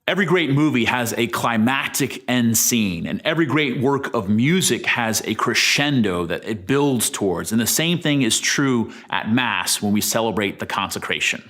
Every great movie has a climactic end scene, and every great work of music has a crescendo that it builds towards. And the same thing is true at Mass when we celebrate the consecration.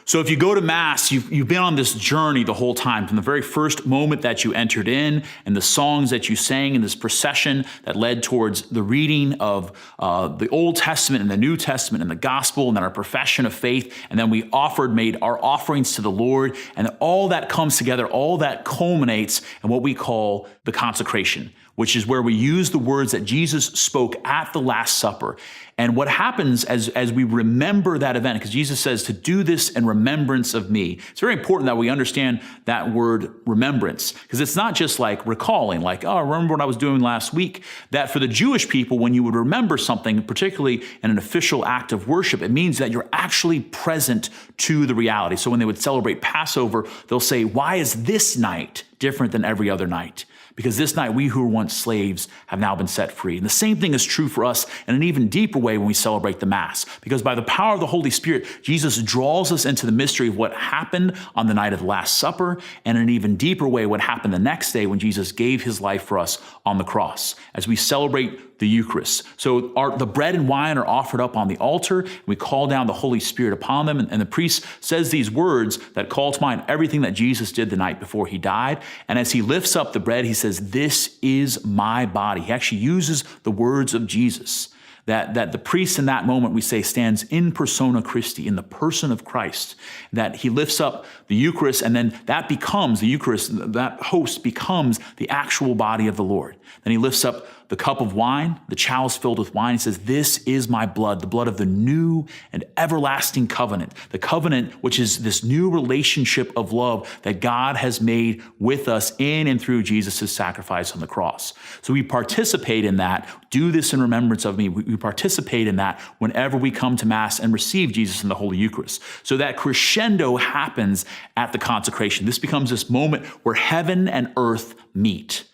So if you go to Mass, you've been on this journey the whole time, from the very first moment that you entered in, and the songs that you sang in this procession that led towards the reading of the Old Testament and the New Testament and the Gospel, and then our profession of faith, and then we made our offerings to the Lord, and all that comes together, all that culminates in what we call the consecration, which is where we use the words that Jesus spoke at the Last Supper. And what happens as we remember that event, because Jesus says to do this in remembrance of me. It's very important that we understand that word remembrance, because it's not just like recalling, like, oh, I remember what I was doing last week. That for the Jewish people, when you would remember something, particularly in an official act of worship, it means that you're actually present to the reality. So when they would celebrate Passover, they'll say, why is this night different than every other night? Because this night, we who were once slaves have now been set free. And the same thing is true for us in an even deeper way when we celebrate the Mass. Because by the power of the Holy Spirit, Jesus draws us into the mystery of what happened on the night of the Last Supper, and in an even deeper way, what happened the next day when Jesus gave his life for us on the cross, as we celebrate the Eucharist. So the bread and wine are offered up on the altar. We call down the Holy Spirit upon them. And the priest says these words that call to mind everything that Jesus did the night before he died. And as he lifts up the bread, he says, "This is my body." He actually uses the words of Jesus. That the priest in that moment, we say, stands in persona Christi, in the person of Christ, that he lifts up the Eucharist, and then that becomes, the Eucharist, that host becomes the actual body of the Lord. Then he lifts up the cup of wine, the chalice filled with wine. He says, "This is my blood, the blood of the new and everlasting covenant." The covenant, which is this new relationship of love that God has made with us in and through Jesus' sacrifice on the cross. So we participate in that. Do this in remembrance of me. We participate in that whenever we come to Mass and receive Jesus in the Holy Eucharist. So that crescendo happens at the consecration. This becomes this moment where heaven and earth meet,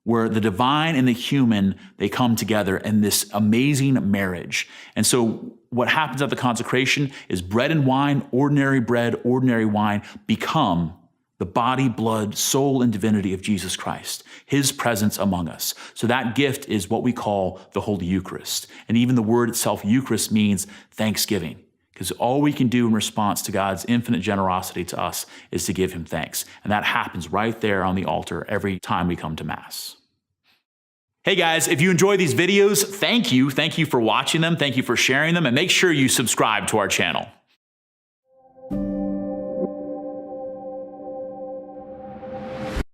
where the divine and the human, they come together in this amazing marriage. And so what happens at the consecration is bread and wine, ordinary bread, ordinary wine, become the body, blood, soul, and divinity of Jesus Christ, his presence among us. So that gift is what we call the Holy Eucharist. And even the word itself, Eucharist, means thanksgiving, because all we can do in response to God's infinite generosity to us is to give him thanks. And that happens right there on the altar every time we come to Mass. Hey guys, if you enjoy these videos, thank you. Thank you for watching them. Thank you for sharing them. And make sure you subscribe to our channel.